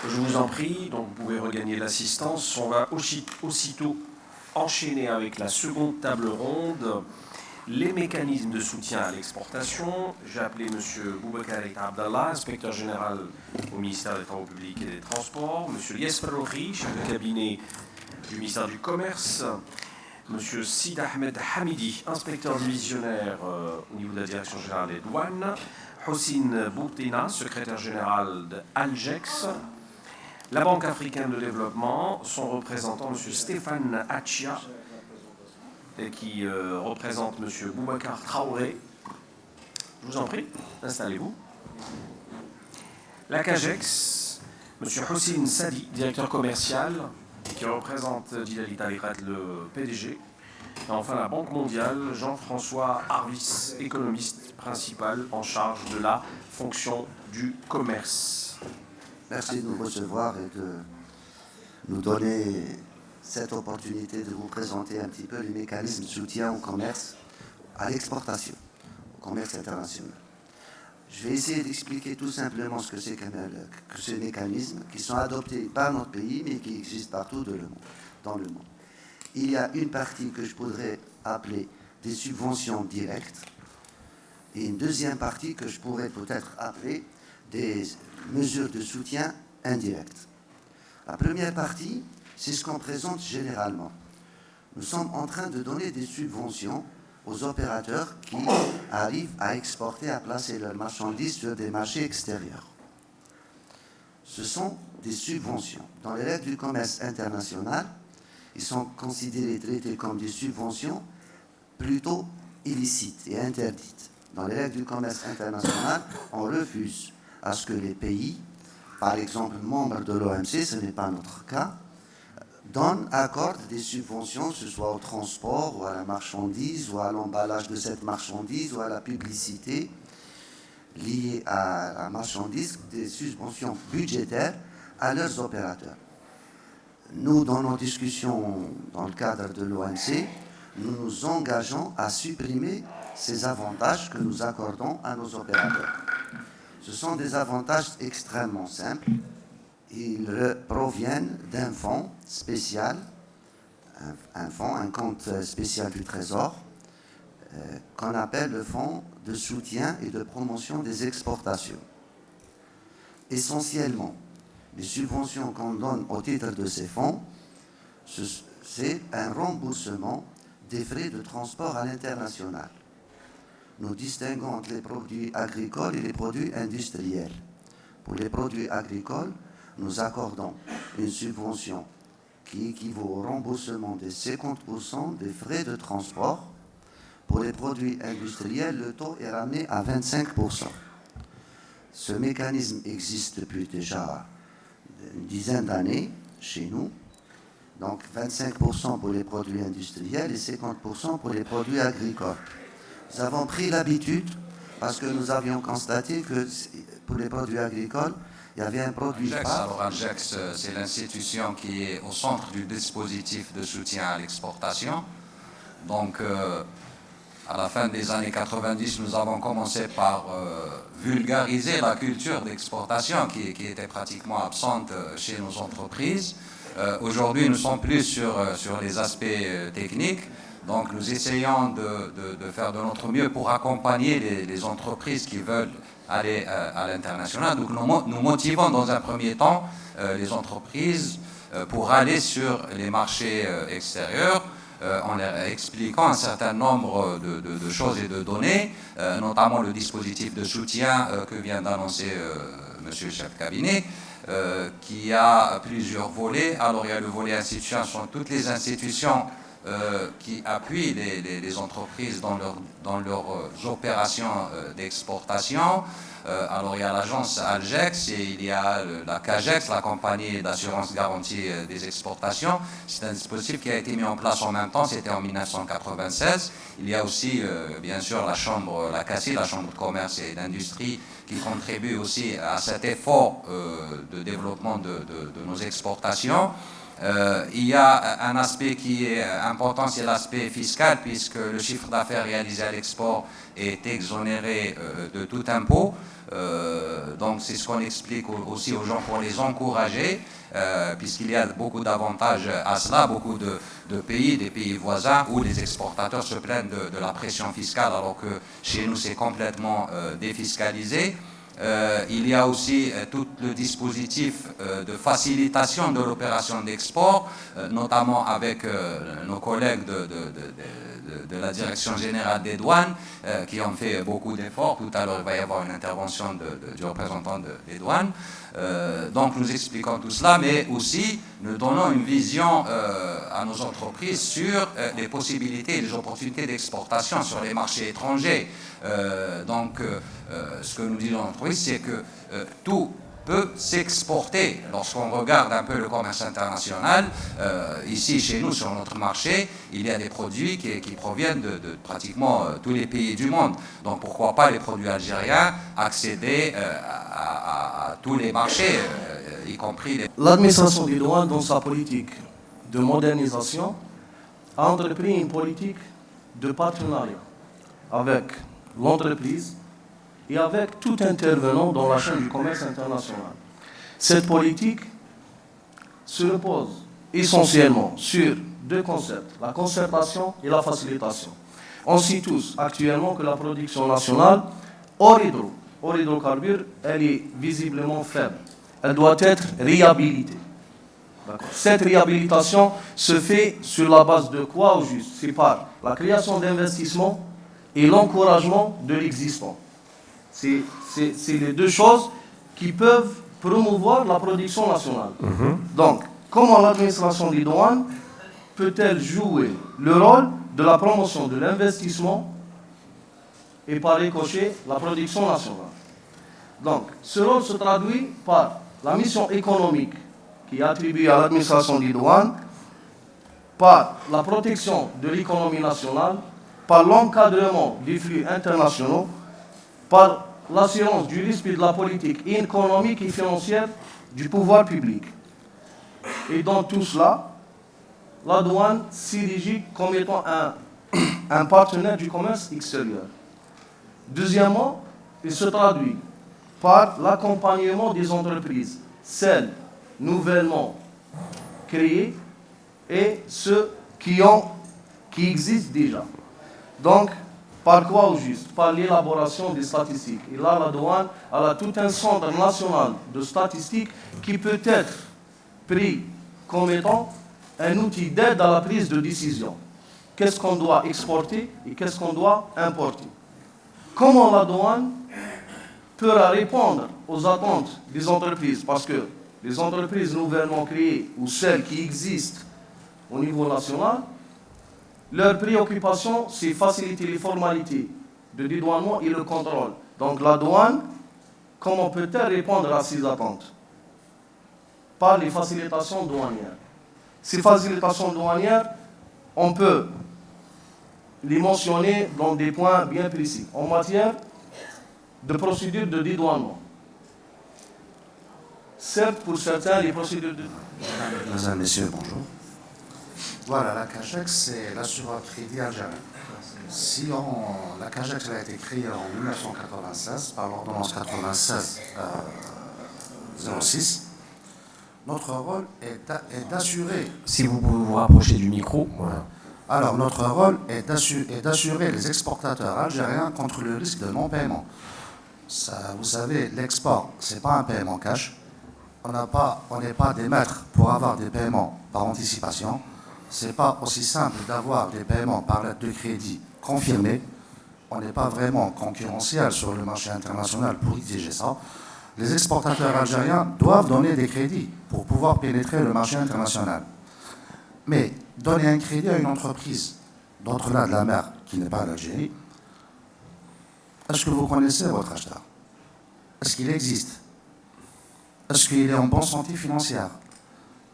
Je vous en prie, donc vous pouvez regagner l'assistance. On va aussitôt enchaîner avec la seconde table ronde, les mécanismes de soutien à l'exportation. J'ai appelé M. Boubacar Abdallah, inspecteur général au ministère des Travaux publics et des Transports, M. Lies Ferrochi, chef de cabinet du ministère du Commerce, M. Sid Ahmed Hamidi, inspecteur divisionnaire au niveau de la Direction générale des douanes, Hossein Boutina, secrétaire général de Algex, la Banque africaine de développement, son représentant, M. Stéphane Achia, qui représente M. Boubacar Traoré. Je vous en prie, installez-vous. La CAGEX, M. Hossein Sadi, directeur commercial, qui représente Djilali Tariqat, le PDG. Et enfin, la Banque mondiale, Jean-François Harvis, économiste principal en charge de la fonction du commerce. Merci de nous recevoir et de nous donner cette opportunité de vous présenter un petit peu les mécanismes de soutien au commerce, à l'exportation, au commerce international. Je vais essayer d'expliquer tout simplement ce que c'est que ces mécanismes qui sont adoptés par notre pays, mais qui existent partout dans le monde. Il y a une partie que je pourrais appeler des subventions directes et une deuxième partie que je pourrais peut-être appeler des mesures de soutien indirectes. La première partie, c'est ce qu'on présente généralement. Nous sommes en train de donner des subventions aux opérateurs qui arrivent à exporter, à placer leurs marchandises sur des marchés extérieurs. Ce sont des subventions. Dans les règles du commerce international, ils sont considérés, traités comme des subventions plutôt illicites et interdites. Dans les règles du commerce international, on refuse à ce que les par exemple membres de l'OMC, ce n'est pas notre cas, accordent des subventions, que ce soit au transport ou à la marchandise ou à l'emballage de cette marchandise ou à la publicité liée à la marchandise, des subventions budgétaires à leurs opérateurs. Nous, dans nos discussions dans le cadre de l'OMC, nous nous engageons à supprimer ces avantages que nous accordons à nos opérateurs. Ce sont des avantages extrêmement simples. Ils proviennent d'un fonds spécial, un compte spécial du Trésor, qu'on appelle le fonds de soutien et de promotion des exportations. Essentiellement, les subventions qu'on donne au titre de ces fonds, c'est un remboursement des frais de transport à l'international. Nous distinguons entre les produits agricoles et les produits industriels. Pour les produits agricoles, nous accordons une subvention qui équivaut au remboursement de 50% des frais de transport. Pour les produits industriels, le taux est ramené à 25%. Ce mécanisme existe depuis déjà une dizaine d'années chez nous. Donc 25% pour les produits industriels et 50% pour les produits agricoles. Nous avons pris l'habitude parce que nous avions constaté que pour les produits agricoles, il y avait un produit phare. Alors Algex, c'est l'institution qui est au centre du dispositif de soutien à l'exportation. Donc, à la fin des années 90, nous avons commencé par vulgariser la culture d'exportation qui était pratiquement absente chez nos entreprises. Aujourd'hui, nous sommes plus sur les aspects techniques. Donc, nous essayons de faire de notre mieux pour accompagner les entreprises qui veulent aller à l'international. Donc, nous motivons dans un premier temps les entreprises pour aller sur les marchés extérieurs en leur expliquant un certain nombre de choses et de données, notamment le dispositif de soutien que vient d'annoncer Monsieur le chef de cabinet, qui a plusieurs volets. Alors, il y a le volet institution, ce sont toutes les institutions qui appuient les entreprises dans leurs opérations d'exportation. Alors, il y a l'agence Algex et il y a la CAGEX, la compagnie d'assurance garantie des exportations. C'est un dispositif qui a été mis en place en même temps, c'était en 1996. Il y a aussi, bien sûr, la CACI, la Chambre de commerce et d'industrie, qui contribue aussi à cet effort de développement de nos exportations. Il y a un aspect qui est important, c'est l'aspect fiscal, puisque le chiffre d'affaires réalisé à l'export est exonéré de tout impôt. Donc c'est ce qu'on explique aussi aux gens pour les encourager, puisqu'il y a beaucoup d'avantages à cela. Beaucoup de pays, des pays voisins, où les exportateurs se plaignent de la pression fiscale, alors que chez nous c'est complètement défiscalisé. Il y a aussi tout le dispositif de facilitation de l'opération d'export, notamment avec nos collègues de la Direction générale des douanes, qui ont fait beaucoup d'efforts. Tout à l'heure, il va y avoir une intervention du représentant des douanes. Donc nous expliquons tout cela, mais aussi nous donnons une vision à nos entreprises sur les possibilités et les opportunités d'exportation sur les marchés étrangers. Ce que nous disons aux entreprises, c'est que tout peut s'exporter. Lorsqu'on regarde un peu le commerce international, ici chez nous, sur notre marché, il y a des produits qui proviennent de pratiquement tous les pays du monde. Donc pourquoi pas les produits algériens accéder à tous les marchés, y compris les... L'administration des douanes, dans sa politique de modernisation, a entrepris une politique de partenariat avec l'entreprise et avec tout intervenant dans la chaîne du commerce international. Cette politique se repose essentiellement sur deux concepts, la concertation et la facilitation. On sait tous actuellement que la production nationale hors hydrocarbures, elle est visiblement faible. Elle doit être réhabilitée. Cette réhabilitation se fait sur la base de quoi au juste? C'est par la création d'investissements et l'encouragement de l'existant. C'est les deux choses qui peuvent promouvoir la production nationale. Donc, comment l'administration des douanes peut-elle jouer le rôle de la promotion de l'investissement et par ricochet la production nationale? Donc, ce rôle se traduit par la mission économique qui est attribuée à l'administration des douanes, par la protection de l'économie nationale, par l'encadrement des flux internationaux, par l'assurance du respect de la politique économique et financière du pouvoir public. Et dans tout cela, la douane s'érige comme étant un partenaire du commerce extérieur. Deuxièmement, il se traduit par l'accompagnement des entreprises, celles nouvellement créées et ceux qui existent déjà. Donc, par quoi au juste? Par l'élaboration des statistiques. Et là, la douane a tout un centre national de statistiques qui peut être pris comme étant un outil d'aide à la prise de décision. Qu'est-ce qu'on doit exporter et qu'est-ce qu'on doit importer? Comment la douane peut répondre aux attentes des entreprises? Parce que les entreprises nouvellement créées ou celles qui existent au niveau national, leur préoccupation, c'est faciliter les formalités de dédouanement et le contrôle. Donc la douane, comment peut-elle répondre à ces attentes? Par les facilitations douanières. Ces facilitations douanières, on peut les mentionner dans des points bien précis. En matière de procédures de dédouanement. Certes, pour certains, les procédures de... Mesdames, Messieurs, bonjour. Voilà, la CAGEX, c'est l'assureur crédit algérien. La CAGEX a été créée en 1996 par l'ordonnance 96-06. Notre rôle est d'assurer... Si vous pouvez vous rapprocher du micro. Voilà. Alors, notre rôle est d'assurer les exportateurs algériens contre le risque de non-paiement. Ça, vous savez, l'export, ce n'est pas un paiement cash. On n'est pas des maîtres pour avoir des paiements par anticipation. Ce n'est pas aussi simple d'avoir des paiements par lettre de crédit confirmés. On n'est pas vraiment concurrentiel sur le marché international pour exiger ça. Les exportateurs algériens doivent donner des crédits pour pouvoir pénétrer le marché international. Mais donner un crédit à une entreprise d'entre-là de la mer qui n'est pas l'Algérie, est-ce que vous connaissez votre acheteur? Est-ce qu'il existe? Est-ce qu'il est en bonne santé financière?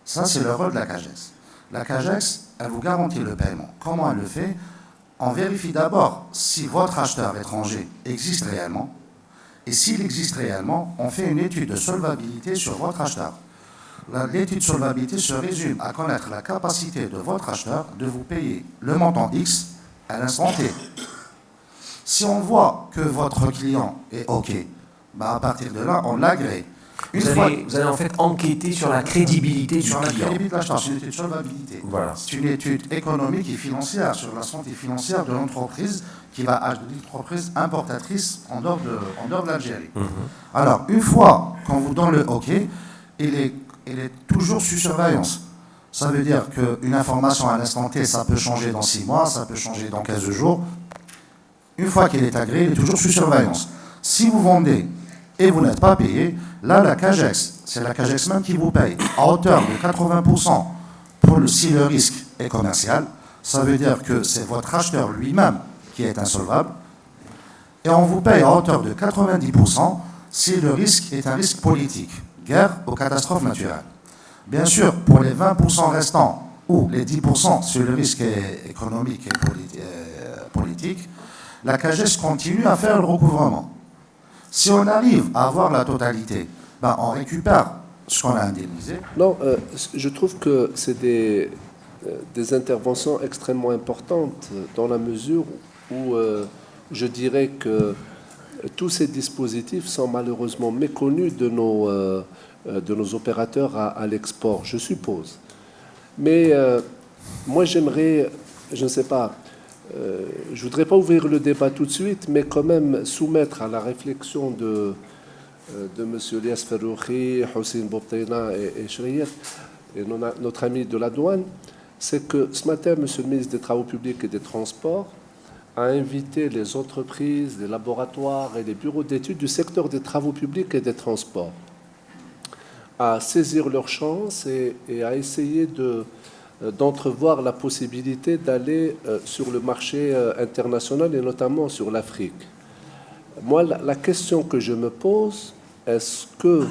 Ça, c'est le rôle de la CAGEX. La CAGEX, elle vous garantit le paiement. Comment elle le fait? On vérifie d'abord si votre acheteur étranger existe réellement. Et s'il existe réellement, on fait une étude de solvabilité sur votre acheteur. L'étude solvabilité se résume à connaître la capacité de votre acheteur de vous payer le montant X à l'instant T. Si on voit que votre client est OK, bah à partir de là, on l'agrée. Vous allez en fait enquêter sur la crédibilité du sur la client. crédibilité de l'acheteur, c'est une étude solvabilité. Voilà. C'est une étude économique et financière sur la santé financière de l'entreprise qui va être une entreprise importatrice en dehors de l'Algérie. Alors, une fois qu'on vous donne le OK, il est toujours sous surveillance. Ça veut dire qu'une information à l'instant T, ça peut changer dans 6 mois, ça peut changer dans 15 jours. Une fois qu'il est agréé, il est toujours sous surveillance. Si vous vendez et vous n'êtes pas payé, là, la CAGEX, c'est la CAGEX même qui vous paye à hauteur de 80% si le risque est commercial. Ça veut dire que c'est votre acheteur lui-même qui est insolvable. Et on vous paye à hauteur de 90% si le risque est un risque politique, guerre ou catastrophe naturelle. Bien sûr, pour les 20% restants ou les 10% si le risque est économique et politique, la CAGEX continue à faire le recouvrement. Si on arrive à avoir la totalité, ben on récupère ce qu'on a indemnisé. Non, je trouve que c'est des interventions extrêmement importantes dans la mesure où je dirais que tous ces dispositifs sont malheureusement méconnus de nos opérateurs à l'export, je suppose. Mais moi, j'aimerais, je ne sais pas, je ne voudrais pas ouvrir le débat tout de suite, mais quand même soumettre à la réflexion de M. Elias Ferrouchi, Hossein Bobtaina et Shriyet, et notre ami de la douane, c'est que ce matin, M. le ministre des Travaux publics et des Transports a invité les entreprises, les laboratoires et les bureaux d'études du secteur des travaux publics et des transports à saisir leur chance et à essayer d'entrevoir la possibilité d'aller sur le marché international et notamment sur l'Afrique. Moi, la question que je me pose, est-ce que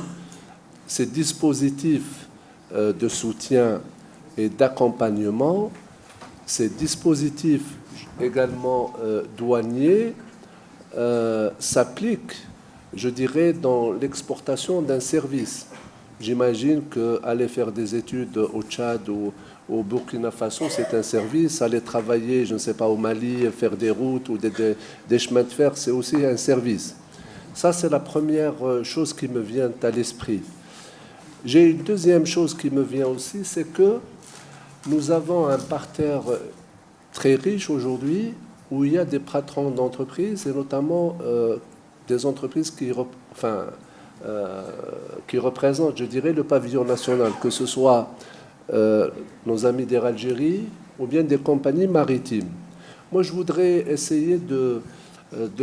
ces dispositifs de soutien et d'accompagnement, ces dispositifs également douaniers, s'appliquent, je dirais, dans l'exportation d'un service? J'imagine qu'aller faire des études au Tchad ou au Burkina Faso, c'est un service. Aller travailler, je ne sais pas, au Mali, faire des routes ou des chemins de fer, c'est aussi un service. Ça, c'est la première chose qui me vient à l'esprit. J'ai une deuxième chose qui me vient aussi, c'est que nous avons un parterre très riche aujourd'hui où il y a des patrons d'entreprises et notamment des entreprises qui représentent, je dirais, le pavillon national, que ce soit nos amis d'Air Algérie ou bien des compagnies maritimes. Moi, je voudrais essayer de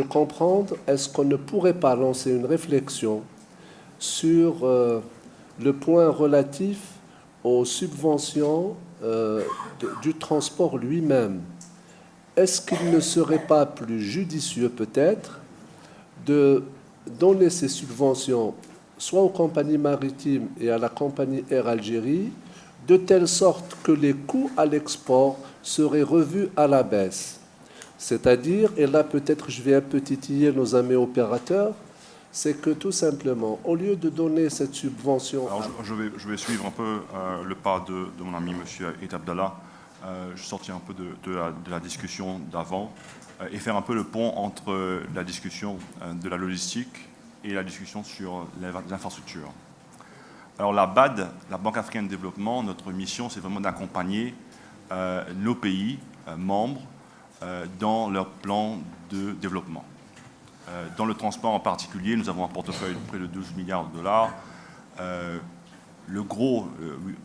comprendre, est-ce qu'on ne pourrait pas lancer une réflexion sur le point relatif aux subventions du transport lui-même? Est-ce qu'il ne serait pas plus judicieux peut-être de donner ces subventions soit aux compagnies maritimes et à la compagnie Air Algérie, de telle sorte que les coûts à l'export seraient revus à la baisse? C'est-à-dire, et là peut-être je vais un peu titiller nos amis opérateurs, c'est que tout simplement, au lieu de donner cette subvention... Alors je vais suivre un peu le pas de mon ami M. Eid Abdallah. Je sortir un peu de la discussion d'avant et faire un peu le pont entre la discussion de la logistique et la discussion sur les infrastructures. Alors la BAD, la Banque africaine de développement, notre mission, c'est vraiment d'accompagner nos pays membres dans leur plan de développement. Dans le transport en particulier, nous avons un portefeuille de près de 12 milliards de dollars. Le gros,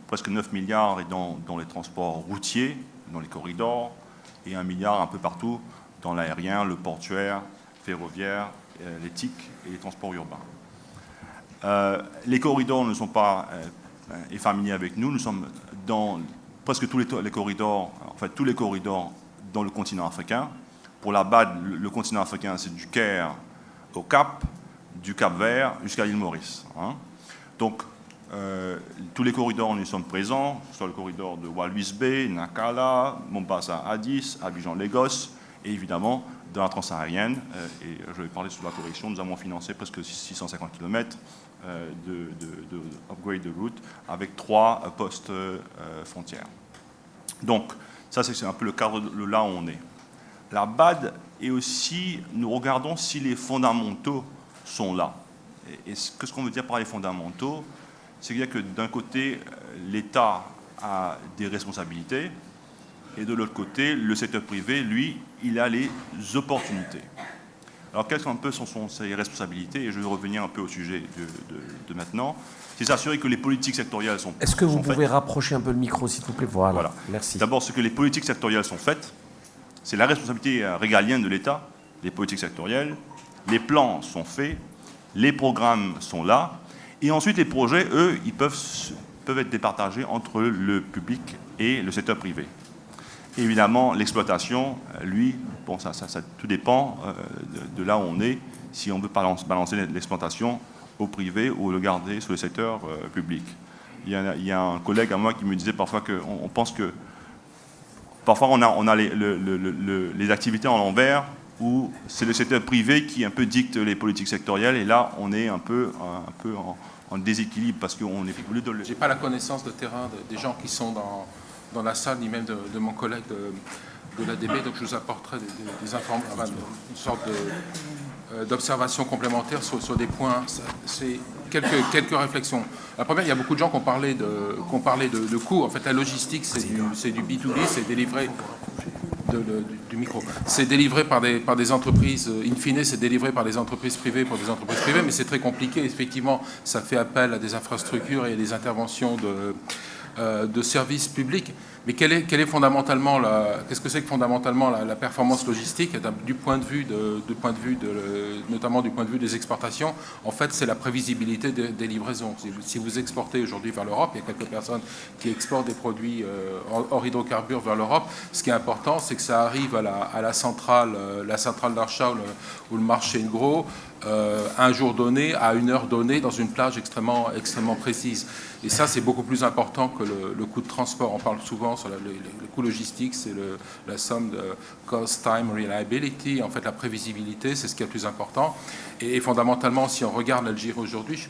presque 9 milliards, est dans les transports routiers, dans les corridors, et 1 milliard un peu partout dans l'aérien, le portuaire, ferroviaire, les TIC et les transports urbains. Les corridors ne sont pas familiers avec nous. Nous sommes dans presque tous les corridors, en fait tous les corridors dans le continent africain. Pour la BAD, le continent africain, c'est du Caire au Cap, du Cap-Vert jusqu'à l'île Maurice. Donc, tous les corridors, nous y sommes présents, que ce soit le corridor de Walvis Bay, Nakala, Mombasa, Addis, Abidjan, Lagos, et évidemment dans la transsaharienne, et je vais parler sous la correction, nous avons financé presque 650 km de upgrade de route avec 3 postes frontières. Donc, ça c'est un peu le cadre de là où on est. La BAD est aussi, nous regardons si les fondamentaux sont là. Et ce qu'on veut dire par les fondamentaux, c'est qu'il y a que d'un côté, l'État a des responsabilités, et de l'autre côté, le secteur privé, lui, il a les opportunités. Alors, quelles sont un peu sont ses responsabilités? Et je vais revenir un peu au sujet de maintenant. C'est s'assurer que les politiques sectorielles sont faites. Est-ce que vous pouvez rapprocher un peu le micro, s'il vous plaît? Voilà. Merci. D'abord, ce que les politiques sectorielles sont faites, c'est la responsabilité régalienne de l'État, les politiques sectorielles. Les plans sont faits, les programmes sont là, et ensuite les projets, eux, ils peuvent être départagés entre le public et le secteur privé. Évidemment, l'exploitation, lui, bon, ça tout dépend de là où on est, si on veut balancer l'exploitation au privé ou le garder sur le secteur public. Il y a un collègue à moi qui me disait parfois qu'on pense que parfois on a les activités en l'envers, où c'est le secteur privé qui un peu dicte les politiques sectorielles, et là on est un peu en déséquilibre parce qu'on est plus de... J'ai pas la connaissance de terrain des gens qui sont dans la salle, ni même de mon collègue de l'ADB, donc je vous apporterai des informations, enfin, une sorte d'observation complémentaire sur des points. C'est quelques réflexions. La première, il y a beaucoup de gens qui ont parlé de coûts. En fait, la logistique, c'est du B2B, c'est délivré du micro. C'est délivré par des entreprises, in fine, c'est délivré par des entreprises privées pour des entreprises privées, mais c'est très compliqué. Effectivement, ça fait appel à des infrastructures et à des interventions de services publics. Mais qu'est-ce que c'est que fondamentalement la performance logistique du point de vue notamment du point de vue des exportations? En fait, c'est la prévisibilité des livraisons. Si vous exportez aujourd'hui vers l'Europe, il y a quelques personnes qui exportent des produits hors hydrocarbures vers l'Europe. Ce qui est important, c'est que ça arrive à la centrale d'achat ou le marché de gros, un jour donné, à une heure donnée, dans une plage extrêmement précise. Et ça, c'est beaucoup plus important que le coût de transport. On parle souvent sur le coût logistique, c'est la somme de cost, time, reliability. En fait, la prévisibilité, c'est ce qui est le plus important. Et fondamentalement, si on regarde l'Algérie aujourd'hui, je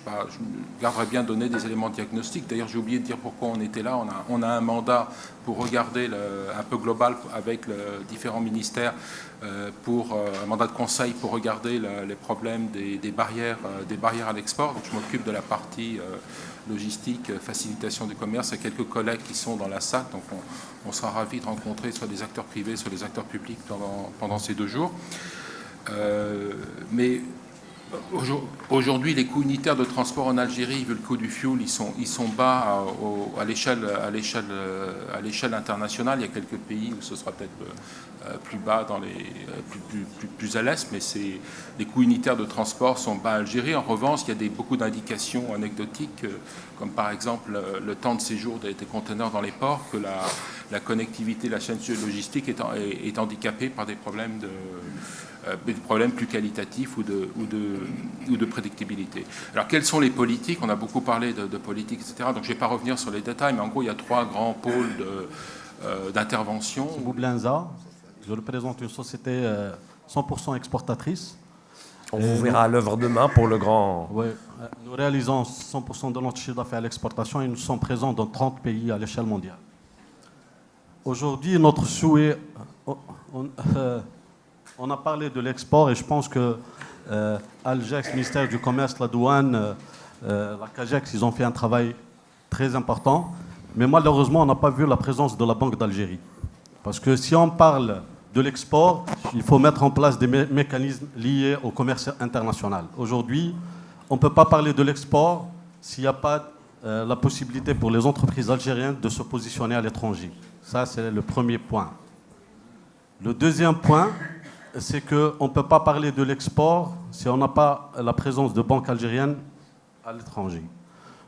garderais bien donner des éléments diagnostiques. D'ailleurs, j'ai oublié de dire pourquoi on était là. On a un mandat pour regarder un peu global avec différents ministères, pour un mandat de conseil pour regarder les problèmes des barrières à l'export. Donc, je m'occupe de la partie logistique, facilitation du commerce. Il y a quelques collègues qui sont dans la salle, donc on sera ravis de rencontrer soit des acteurs privés, soit des acteurs publics pendant ces 2 jours. Mais aujourd'hui, les coûts unitaires de transport en Algérie, vu le coût du fuel, ils sont bas à l'échelle internationale. Il y a quelques pays où ce sera peut-être plus bas, plus à l'est, mais les coûts unitaires de transport sont bas à Algérie. En revanche, il y a beaucoup d'indications anecdotiques, comme par exemple le temps de séjour des conteneurs dans les ports, que la connectivité, la chaîne logistique est handicapée par des problèmes plus qualitatifs ou de prédictibilité. Alors, quelles sont les politiques? On a beaucoup parlé de politique, etc. Donc, je ne vais pas revenir sur les détails, mais en gros, il y a 3 grands pôles d'intervention. Boublenza, je représente une société 100% exportatrice. On vous verra à l'œuvre demain pour le grand... Oui, nous réalisons 100% de notre chiffre d'affaires à l'exportation et nous sommes présents dans 30 pays à l'échelle mondiale. Aujourd'hui, notre souhait... On a parlé de l'export et je pense que Algex, ministère du Commerce, la douane, la CAGEX, ils ont fait un travail très important. Mais malheureusement, on n'a pas vu la présence de la Banque d'Algérie. Parce que si on parle de l'export, il faut mettre en place des mécanismes liés au commerce international. Aujourd'hui, on ne peut pas parler de l'export s'il n'y a pas la possibilité pour les entreprises algériennes de se positionner à l'étranger. Ça, c'est le premier point. Le deuxième point, c'est qu'on ne peut pas parler de l'export si on n'a pas la présence de banques algériennes à l'étranger.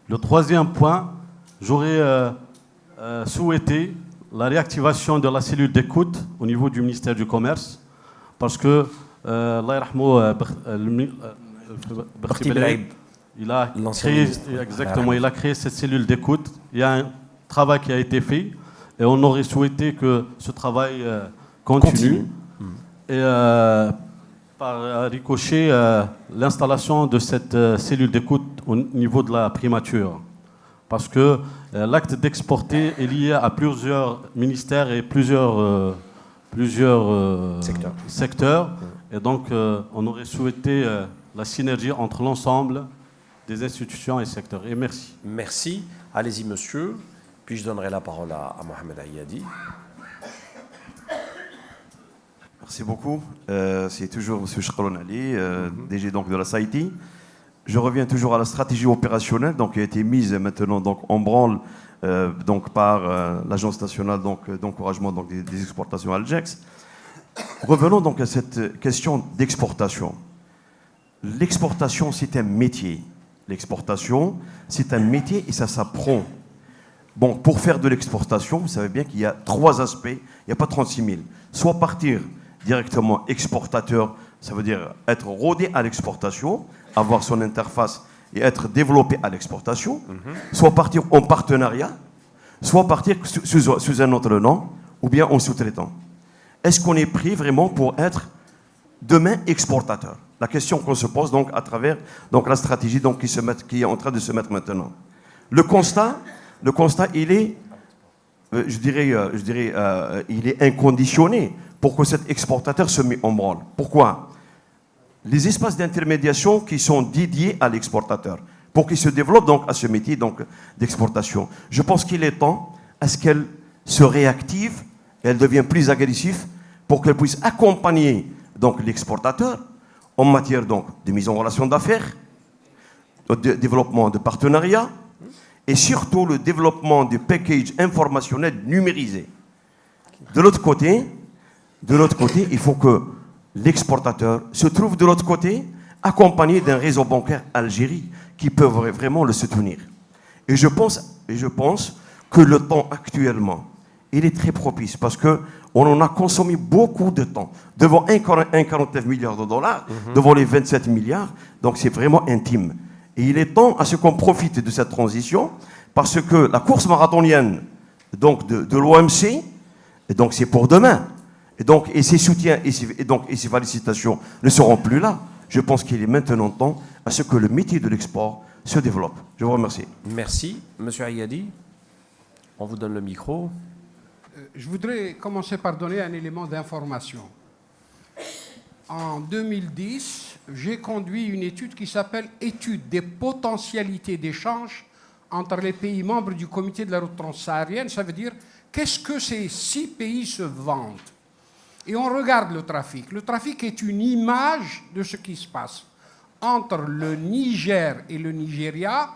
Le troisième point, j'aurais souhaité la réactivation de la cellule d'écoute au niveau du ministère du Commerce, parce que il a créé cette cellule d'écoute. Il y a un travail qui a été fait et on aurait souhaité que ce travail continue. et par ricochet l'installation de cette cellule d'écoute au niveau de la primature. Parce que l'acte d'exporter est lié à plusieurs ministères et plusieurs secteurs. Et donc, on aurait souhaité la synergie entre l'ensemble des institutions et secteurs. Et merci. Merci. Allez-y, monsieur. Puis je donnerai la parole à Mohamed Ayadi. Merci beaucoup. C'est toujours M. Chakaloun Ali, DG donc de la SAITI. Je reviens toujours à la stratégie opérationnelle donc, qui a été mise maintenant donc, en branle donc, par l'Agence nationale d'encouragement des exportations Algex. Revenons donc à cette question d'exportation. L'exportation, c'est un métier. L'exportation, c'est un métier et ça s'apprend. Bon, pour faire de l'exportation, vous savez bien qu'il y a 3 aspects. Il n'y a pas 36 000. Soit partir directement exportateur, ça veut dire être rodé à l'exportation, avoir son interface et être développé à l'exportation, soit partir en partenariat, soit partir sous un autre nom, ou bien en sous-traitant. Est-ce qu'on est pris vraiment pour être demain exportateur? La question qu'on se pose donc à travers donc, la stratégie donc, qui est en train de se mettre maintenant. Le constat, il est, il est inconditionné pour que cet exportateur se mette en branle. Pourquoi? Les espaces d'intermédiation qui sont dédiés à l'exportateur, pour qu'il se développe donc à ce métier d'exportation. Je pense qu'il est temps à ce qu'elle se réactive, elle devient plus agressive, pour qu'elle puisse accompagner donc l'exportateur en matière donc de mise en relation d'affaires, de développement de partenariats, et surtout le développement du package informationnel numérisé. De l'autre côté, il faut que l'exportateur se trouve de l'autre côté, accompagné d'un réseau bancaire Algérie qui peut vraiment le soutenir. Et je pense que le temps actuellement, il est très propice parce qu'on en a consommé beaucoup de temps devant 1,49 milliard de dollars, devant les 27 milliards, donc c'est vraiment intime. Et il est temps à ce qu'on profite de cette transition parce que la course marathonienne donc de l'OMC, donc c'est pour demain. Et ces soutiens et ces félicitations ne seront plus là. Je pense qu'il est maintenant temps à ce que le métier de l'export se développe. Je vous remercie. Merci. Monsieur Ayadi, on vous donne le micro. Je voudrais commencer par donner un élément d'information. En 2010, j'ai conduit une étude qui s'appelle « Étude des potentialités d'échange entre les pays membres du comité de la route transsaharienne ». Ça veut dire, qu'est-ce que ces 6 pays se vendent? Et on regarde le trafic. Le trafic est une image de ce qui se passe. Entre le Niger et le Nigeria,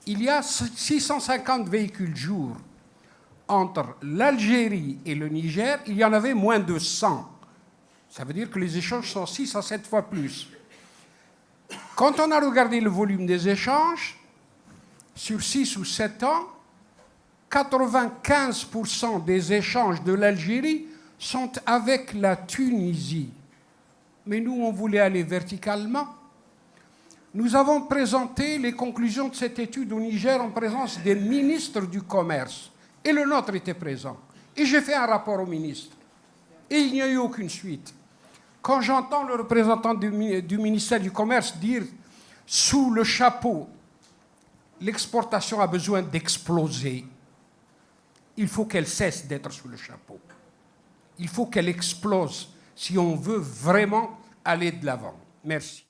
il y a 650 véhicules jour. Entre l'Algérie et le Niger, il y en avait moins de 100. Ça veut dire que les échanges sont 6 à 7 fois plus. Quand on a regardé le volume des échanges, sur 6 ou 7 ans, 95% des échanges de l'Algérie sont avec la Tunisie. Mais nous, on voulait aller verticalement. Nous avons présenté les conclusions de cette étude au Niger en présence des ministres du Commerce. Et le nôtre était présent. Et j'ai fait un rapport au ministre. Et il n'y a eu aucune suite. Quand j'entends le représentant du ministère du Commerce dire « sous le chapeau, l'exportation a besoin d'exploser », il faut qu'elle cesse d'être sous le chapeau. Il faut qu'elle explose si on veut vraiment aller de l'avant. Merci.